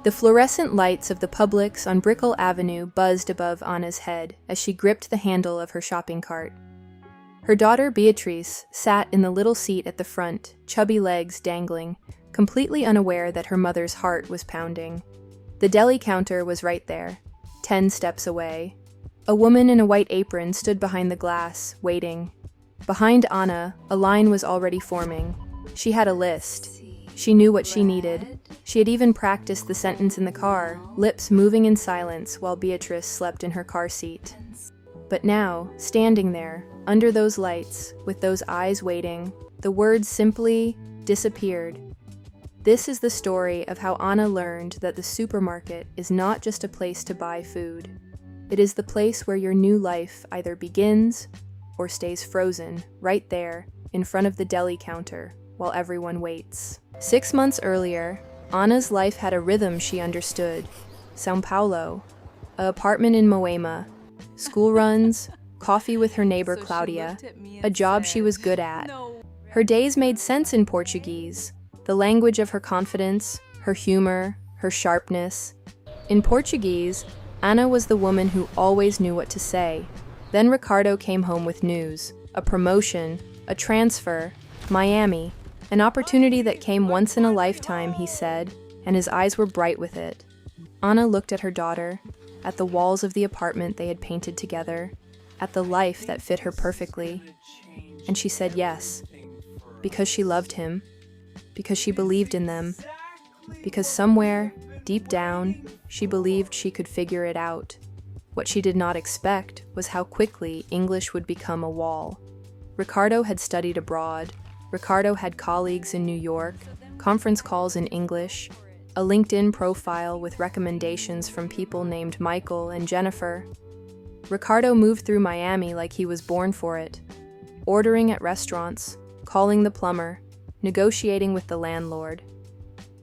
The fluorescent lights of the Publix on Brickell Avenue buzzed above Anna's head as she gripped the handle of her shopping cart. Her daughter Beatrice sat in the little seat at the front, chubby legs dangling, completely unaware that her mother's heart was pounding. The deli counter was right there, 10 steps away. A woman in a white apron stood behind the glass, waiting. Behind Anna, a line was already forming. She had a list. She knew what she needed. She had even practiced the sentence in the car, lips moving in silence while Beatrice slept in her car seat. But now, standing there, under those lights, with those eyes waiting, the words simply disappeared. This is the story of how Anna learned that the supermarket is not just a place to buy food. It is the place where your new life either begins or stays frozen, right there, in front of the deli counter, while everyone waits. 6 months earlier, Anna's life had a rhythm she understood. São Paulo, an apartment in Moema, school runs, coffee with her neighbor Claudia, a job she was good at. Her days made sense in Portuguese, the language of her confidence, her humor, her sharpness. In Portuguese, Anna was the woman who always knew what to say. Then Ricardo came home with news, a promotion, a transfer, Miami, an opportunity that came once in a lifetime, he said, and his eyes were bright with it. Anna looked at her daughter, at the walls of the apartment they had painted together, at the life that fit her perfectly, and she said yes, because she loved him, because she believed in them, because somewhere, deep down, she believed she could figure it out. What she did not expect was how quickly English would become a wall. Ricardo had studied abroad. Ricardo had colleagues in New York, conference calls in English, a LinkedIn profile with recommendations from people named Michael and Jennifer. Ricardo moved through Miami like he was born for it, ordering at restaurants, calling the plumber, negotiating with the landlord.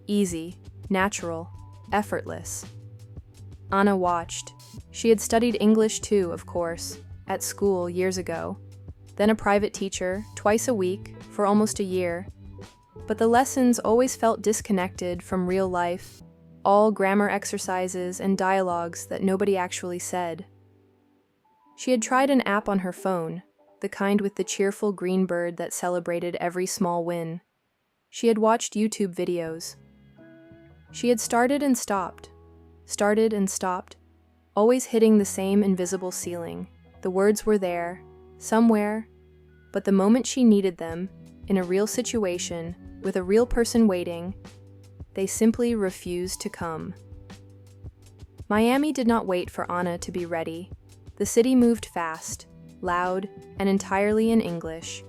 Easy, natural, effortless. Anna watched. She had studied English too, of course, at school years ago, then a private teacher, twice a week, for almost a year. But the lessons always felt disconnected from real life, all grammar exercises and dialogues that nobody actually said. She had tried an app on her phone, the kind with the cheerful green bird that celebrated every small win. She had watched YouTube videos. She had started and stopped, always hitting the same invisible ceiling. The words were there, somewhere, but the moment she needed them, in a real situation, with a real person waiting, they simply refused to come. Miami did not wait for Anna to be ready. The city moved fast, loud, and entirely in English.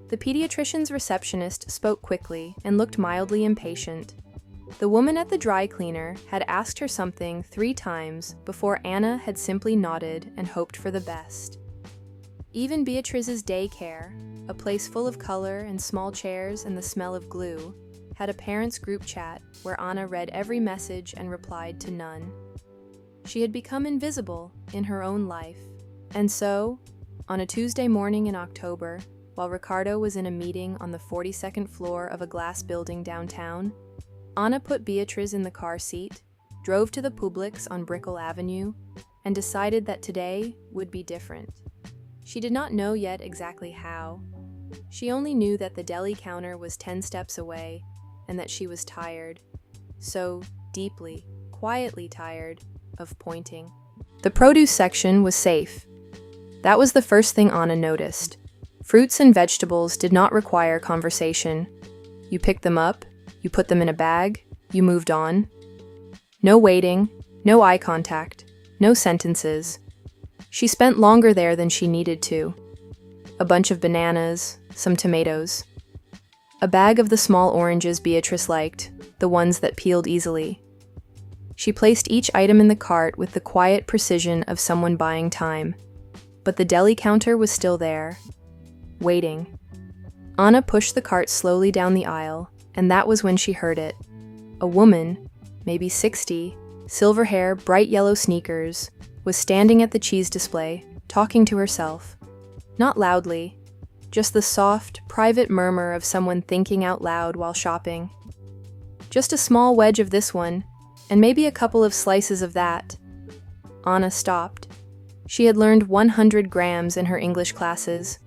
The pediatrician's receptionist spoke quickly and looked mildly impatient. The woman at the dry cleaner had asked her something 3 times before Anna had simply nodded and hoped for the best. Even Beatrice's daycare, a place full of color and small chairs and the smell of glue, had a parents' group chat where Anna read every message and replied to none. She had become invisible in her own life. And so, on a Tuesday morning in October, while Ricardo was in a meeting on the 42nd floor of a glass building downtown, Anna put Beatrice in the car seat, drove to the Publix on Brickell Avenue, and decided that today would be different. She did not know yet exactly how. She only knew that the deli counter was 10 steps away, and that she was tired, so deeply, quietly tired, of pointing. The produce section was safe. That was the first thing Anna noticed. Fruits and vegetables did not require conversation. You picked them up, you put them in a bag, you moved on. No waiting, no eye contact, no sentences. She spent longer there than she needed to. A bunch of bananas, some tomatoes. A bag of the small oranges Beatrice liked, the ones that peeled easily. She placed each item in the cart with the quiet precision of someone buying time. But the deli counter was still there, waiting. Anna pushed the cart slowly down the aisle, and that was when she heard it. A woman, maybe 60, silver hair, bright yellow sneakers, was standing at the cheese display, talking to herself. Not loudly, just the soft, private murmur of someone thinking out loud while shopping. Just a small wedge of this one, And maybe a couple of slices of that. Anna stopped. She had learned 100 grams in her English classes.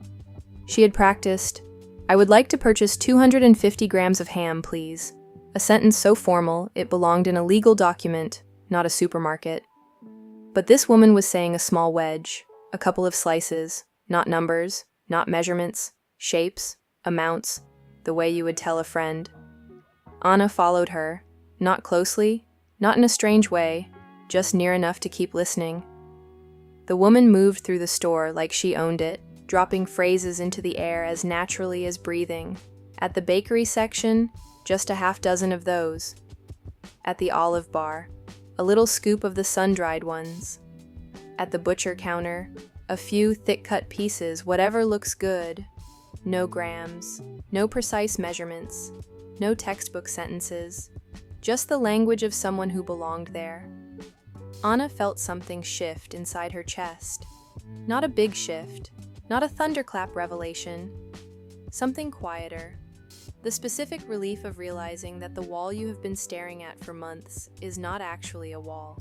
She had practiced, "I would like to purchase 250 grams of ham, please." A sentence so formal it belonged in a legal document, not a supermarket. But this woman was saying a small wedge, a couple of slices, not numbers, not measurements, shapes, amounts, the way you would tell a friend. Anna followed her, not closely, not in a strange way, just near enough to keep listening. The woman moved through the store like she owned it, dropping phrases into the air as naturally as breathing. At the bakery section, just a half dozen of those. At the olive bar, a little scoop of the sun-dried ones. At the butcher counter, a few thick-cut pieces, whatever looks good. No grams, no precise measurements, no textbook sentences, just the language of someone who belonged there. Anna felt something shift inside her chest. Not a big shift, not a thunderclap revelation, something quieter. The specific relief of realizing that the wall you have been staring at for months is not actually a wall.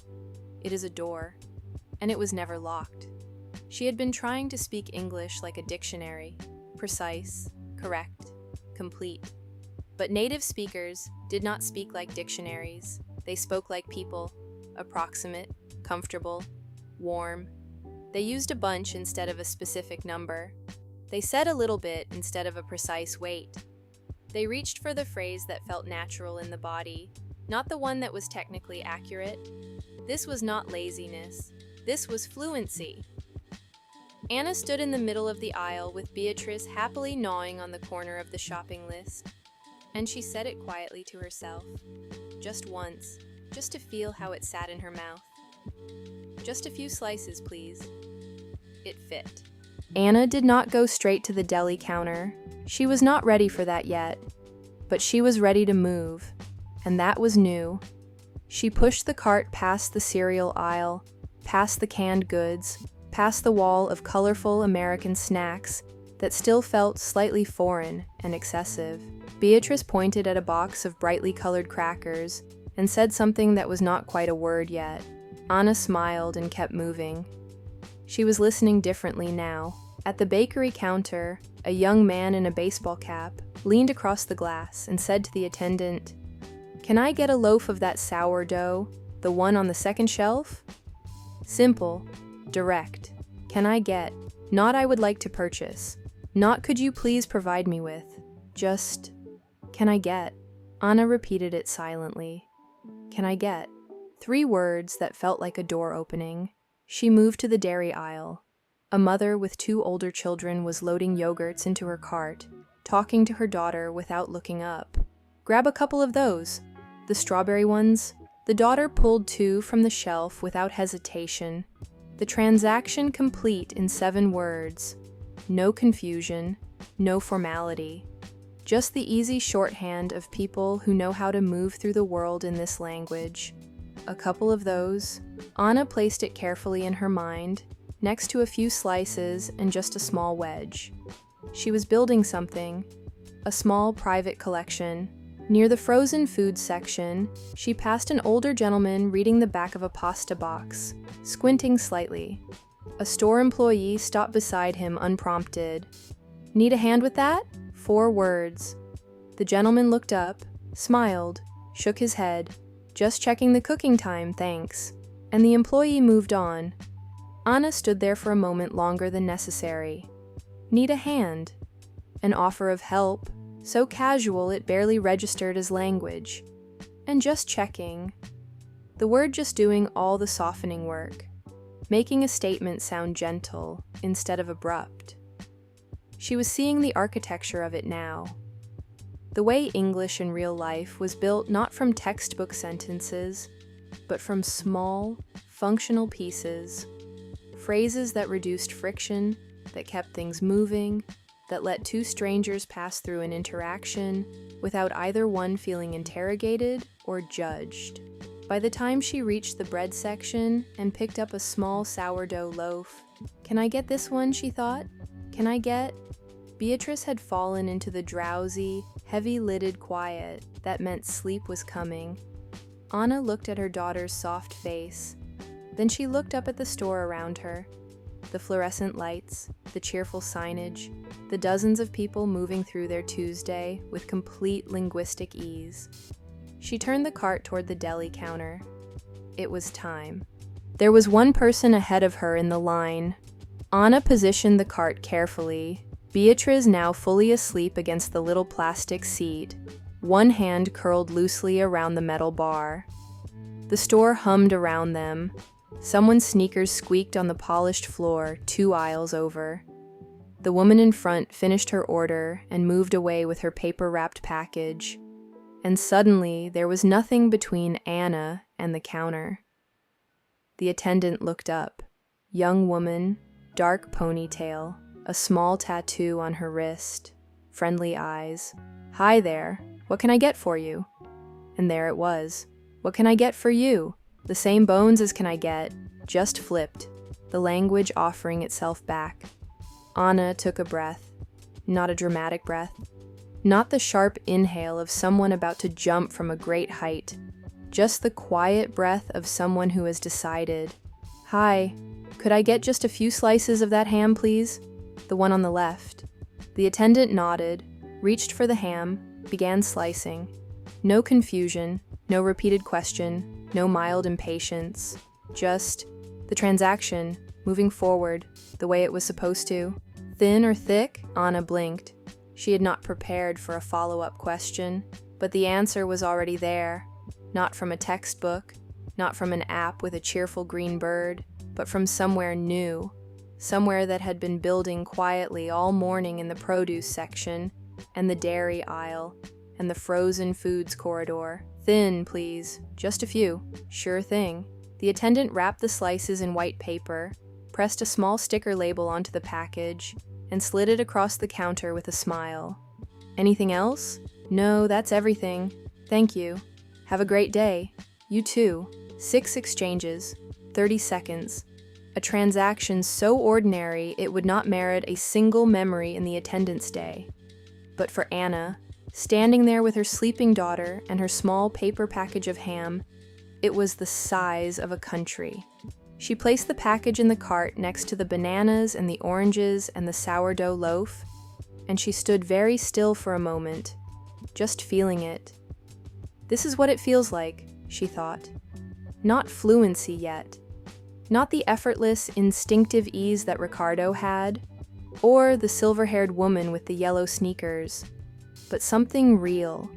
It is a door, and it was never locked. She had been trying to speak English like a dictionary, precise, correct, complete. But native speakers did not speak like dictionaries. They spoke like people, approximate, comfortable, warm. They used a bunch instead of a specific number. They said a little bit instead of a precise weight. They reached for the phrase that felt natural in the body, not the one that was technically accurate. This was not laziness. This was fluency. Anna stood in the middle of the aisle with Beatrice happily gnawing on the corner of the shopping list, and she said it quietly to herself, just once, just to feel how it sat in her mouth. "Just a few slices, please." It fit. Anna did not go straight to the deli counter. She was not ready for that yet, but she was ready to move, and that was new. She pushed the cart past the cereal aisle, past the canned goods, past the wall of colorful American snacks that still felt slightly foreign and excessive. Beatrice pointed at a box of brightly colored crackers and said something that was not quite a word yet. Anna smiled and kept moving. She was listening differently now. At the bakery counter, a young man in a baseball cap leaned across the glass and said to the attendant, "Can I get a loaf of that sourdough, the one on the second shelf?" Simple, direct. Can I get? Not I would like to purchase. Not could you please provide me with. Just, can I get? Anna repeated it silently. Can I get? 3 words that felt like a door opening. She moved to the dairy aisle. A mother with 2 older children was loading yogurts into her cart, talking to her daughter without looking up. "Grab a couple of those. The strawberry ones." The daughter pulled 2 from the shelf without hesitation. The transaction complete in 7 words. No confusion, no formality. Just the easy shorthand of people who know how to move through the world in this language. A couple of those. Anna placed it carefully in her mind, next to a few slices and just a small wedge. She was building something, a small private collection. Near the frozen food section, she passed an older gentleman reading the back of a pasta box, squinting slightly. A store employee stopped beside him unprompted. "Need a hand with that?" 4 words. The gentleman looked up, smiled, shook his head. "Just checking the cooking time, thanks." And the employee moved on. Anna stood there for a moment longer than necessary. Need a hand? An offer of help, so casual it barely registered as language. And just checking. The word just doing all the softening work, making a statement sound gentle instead of abrupt. She was seeing the architecture of it now. The way English in real life was built not from textbook sentences, but from small, functional pieces, phrases that reduced friction, that kept things moving, that let 2 strangers pass through an interaction without either one feeling interrogated or judged. By the time she reached the bread section and picked up a small sourdough loaf, "Can I get this one?" she thought. "Can I get?" Beatrice had fallen into the drowsy, heavy-lidded quiet that meant sleep was coming. Anna looked at her daughter's soft face. Then she looked up at the store around her. The fluorescent lights, the cheerful signage, the dozens of people moving through their Tuesday with complete linguistic ease. She turned the cart toward the deli counter. It was time. There was one person ahead of her in the line. Anna positioned the cart carefully. Beatrice, now fully asleep against the little plastic seat, one hand curled loosely around the metal bar. The store hummed around them. Someone's sneakers squeaked on the polished floor 2 aisles over. The woman in front finished her order and moved away with her paper-wrapped package. And suddenly, there was nothing between Anna and the counter. The attendant looked up. Young woman, dark ponytail, a small tattoo on her wrist, friendly eyes. "Hi there, what can I get for you?" And there it was. "What can I get for you?" The same bones as "can I get," just flipped, the language offering itself back. Anna took a breath. Not a dramatic breath. Not the sharp inhale of someone about to jump from a great height. Just the quiet breath of someone who has decided. "Hi, could I get just a few slices of that ham, please? The one on the left." The attendant nodded, reached for the ham, began slicing. No confusion, no repeated question, no mild impatience. Just the transaction, moving forward, the way it was supposed to. Thin or thick? Anna blinked. She had not prepared for a follow-up question, but the answer was already there. Not from a textbook, not from an app with a cheerful green bird, but from somewhere new. Somewhere that had been building quietly all morning in the produce section, and the dairy aisle, and the frozen foods corridor. "Thin, please. Just a few." "Sure thing." The attendant wrapped the slices in white paper, pressed a small sticker label onto the package, and slid it across the counter with a smile. "Anything else?" "No, that's everything. Thank you. Have a great day." "You too." 6 exchanges, 30 seconds. A transaction so ordinary it would not merit a single memory in the attendant's day. But for Anna, standing there with her sleeping daughter and her small paper package of ham, it was the size of a country. She placed the package in the cart next to the bananas and the oranges and the sourdough loaf, and she stood very still for a moment, just feeling it. This is what it feels like, she thought. Not fluency yet. Not the effortless, instinctive ease that Ricardo had, or the silver-haired woman with the yellow sneakers, but something real,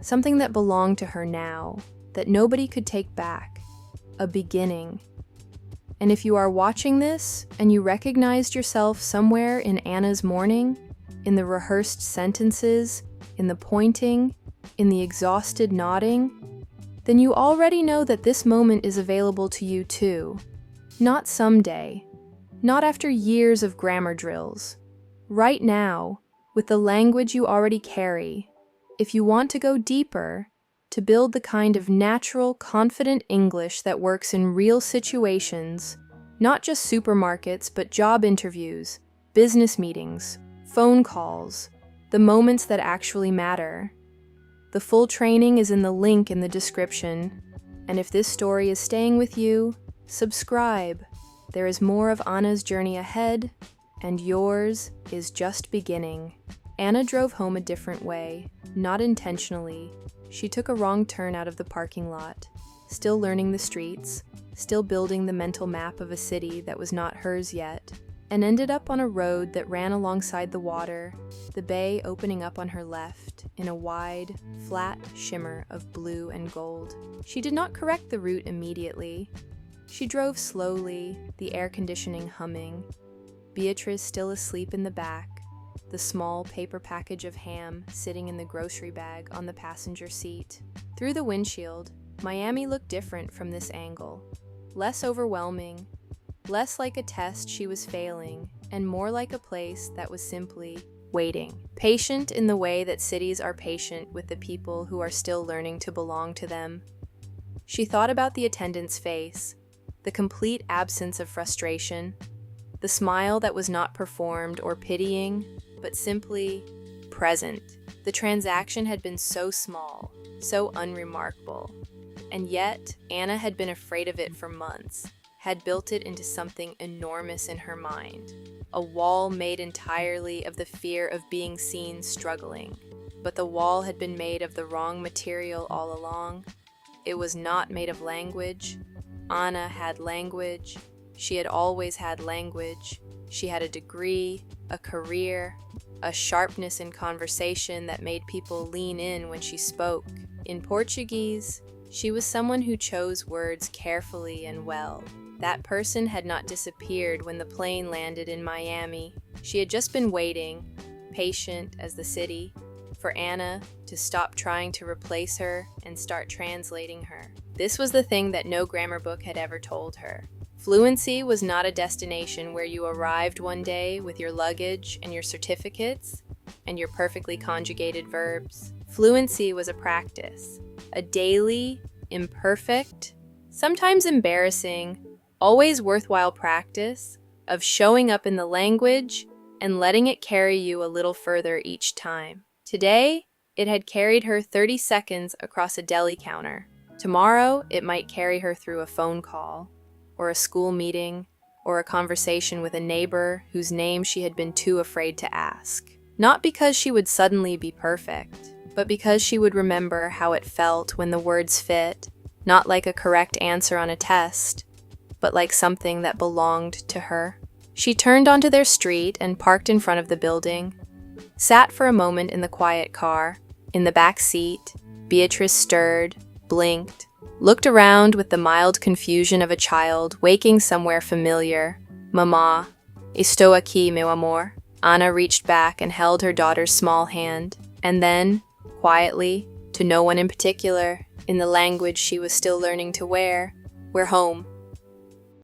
something that belonged to her now, that nobody could take back, a beginning. And if you are watching this and you recognized yourself somewhere in Anna's morning, in the rehearsed sentences, in the pointing, in the exhausted nodding, then you already know that this moment is available to you too. Not someday, not after years of grammar drills. Right now, with the language you already carry, if you want to go deeper, to build the kind of natural, confident English that works in real situations, not just supermarkets, but job interviews, business meetings, phone calls, the moments that actually matter. The full training is in the link in the description, and if this story is staying with you, subscribe. There is more of Anna's journey ahead, and yours is just beginning. Anna drove home a different way, not intentionally. She took a wrong turn out of the parking lot, still learning the streets, still building the mental map of a city that was not hers yet, and ended up on a road that ran alongside the water, the bay opening up on her left in a wide, flat shimmer of blue and gold. She did not correct the route immediately. She drove slowly, the air conditioning humming, Beatrice still asleep in the back, the small paper package of ham sitting in the grocery bag on the passenger seat. Through the windshield, Miami looked different from this angle. Less overwhelming, less like a test she was failing, and more like a place that was simply waiting. Patient in the way that cities are patient with the people who are still learning to belong to them. She thought about the attendant's face, the complete absence of frustration, the smile that was not performed or pitying, but simply present. The transaction had been so small, so unremarkable. And yet, Anna had been afraid of it for months, had built it into something enormous in her mind, a wall made entirely of the fear of being seen struggling. But the wall had been made of the wrong material all along. It was not made of language. Anna had language. She had always had language. She had a degree, a career, a sharpness in conversation that made people lean in when she spoke. In Portuguese, she was someone who chose words carefully and well. That person had not disappeared when the plane landed in Miami. She had just been waiting, patient as the city, for Anna to stop trying to replace her and start translating her. This was the thing that no grammar book had ever told her. Fluency was not a destination where you arrived one day with your luggage and your certificates and your perfectly conjugated verbs. Fluency was a practice, a daily, imperfect, sometimes embarrassing, always worthwhile practice of showing up in the language and letting it carry you a little further each time. Today, it had carried her 30 seconds across a deli counter. Tomorrow, it might carry her through a phone call, or a school meeting, or a conversation with a neighbor whose name she had been too afraid to ask. Not because she would suddenly be perfect, but because she would remember how it felt when the words fit, not like a correct answer on a test, but like something that belonged to her. She turned onto their street and parked in front of the building, sat for a moment in the quiet car. In the back seat, Beatrice stirred, blinked, looked around with the mild confusion of a child waking somewhere familiar. Mamá, estou aqui, meu amor. Anna reached back and held her daughter's small hand, and then, quietly, to no one in particular, in the language she was still learning to wear, "We're home."